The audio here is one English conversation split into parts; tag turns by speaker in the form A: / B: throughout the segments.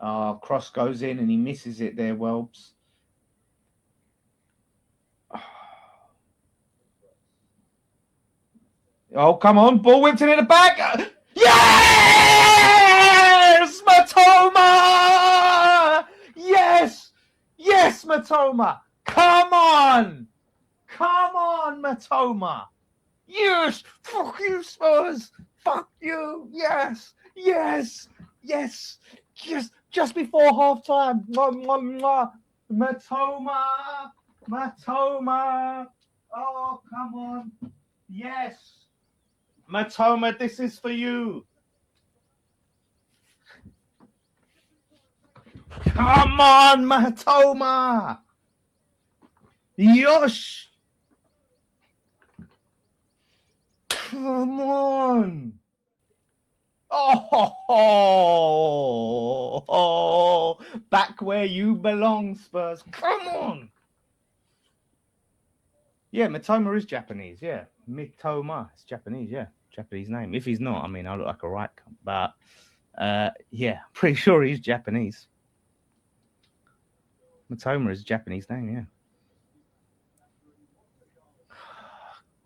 A: Cross goes in and he misses it there, Welbs. Oh, come on. Ball whipped in the back. Yes! Matoma! Yes! Yes, Matoma! Come on! Come on, Matoma! Yes! Fuck you, Spurs! Fuck you! Yes! Yes! Yes! Just before half-time. Matoma! Matoma! Oh, come on. Yes! Matoma, this is for you. Come on, Matoma. Yosh. Come on. Oh, back where you belong, Spurs. Come on. Yeah, Matoma is Japanese. Yeah, Mitoma. It's Japanese. Yeah, Japanese name. If he's not, I mean, I look like a right cunt. But yeah, pretty sure he's Japanese. Matoma is a Japanese name. Yeah.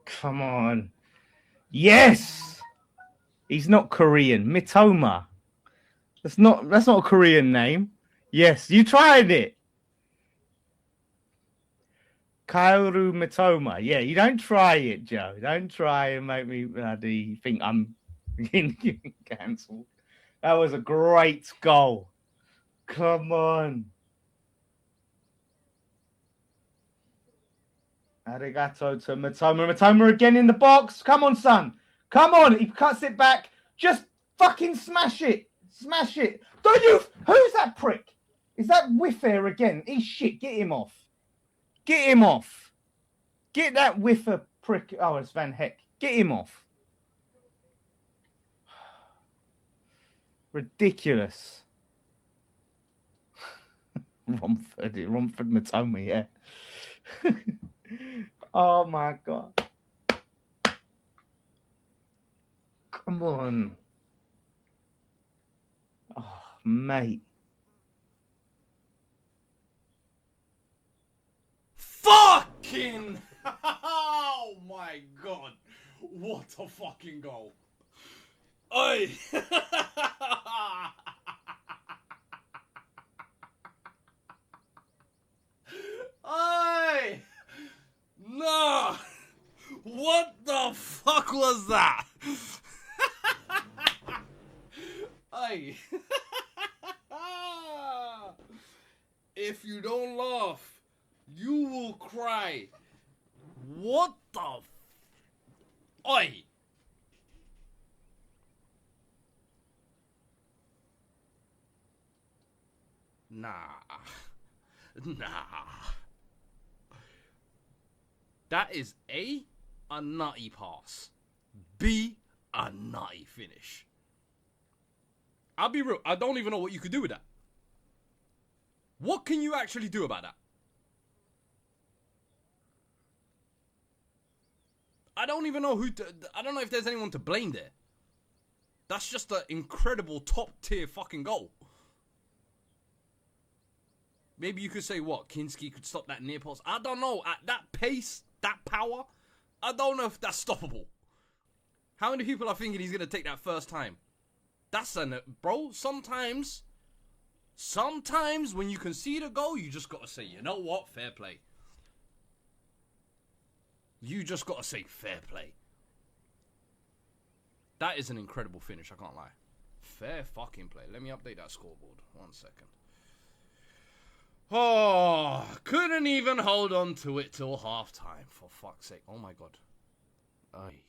A: Come on. Yes. He's not Korean. Mitoma. That's not a Korean name. Yes, you tried it. Kaoru Mitoma. Yeah, you don't try it, Joe. Don't try and make me bloody think I'm getting cancelled. That was a great goal. Come on. Arigato to Mitoma. Mitoma again in the box. Come on, son. Come on. He cuts it back. Just fucking smash it. Smash it. Don't you? Who's that prick? Is that Whiffair again? He's shit. Get him off. Get him off. Get that whiffer prick. Oh, it's Van Heck. Get him off. Ridiculous. Romford Matoma, yeah. Oh my God. Come on. Oh, mate.
B: Fucking! Oh my God. What a fucking goal. Oi! Oi! No! What the fuck was that? Oi! If you don't laugh, you will cry. What the Oi! Nah. That is A nutty pass. B, a nutty finish. I'll be real, I don't even know what you could do with that. What can you actually do about that? I don't even know I don't know if there's anyone to blame there. That's just an incredible top tier fucking goal. Maybe you could say, what, Kinski could stop that near post. I don't know. At that pace, that power, I don't know if that's stoppable. How many people are thinking he's going to take that first time? That's bro, sometimes when you concede a goal, you just got to say, you know what, fair play. You just got to say, fair play. That is an incredible finish, I can't lie. Fair fucking play. Let me update that scoreboard. 1 second. Oh, couldn't even hold on to it till half time, for fuck's sake. Oh my God. Ay.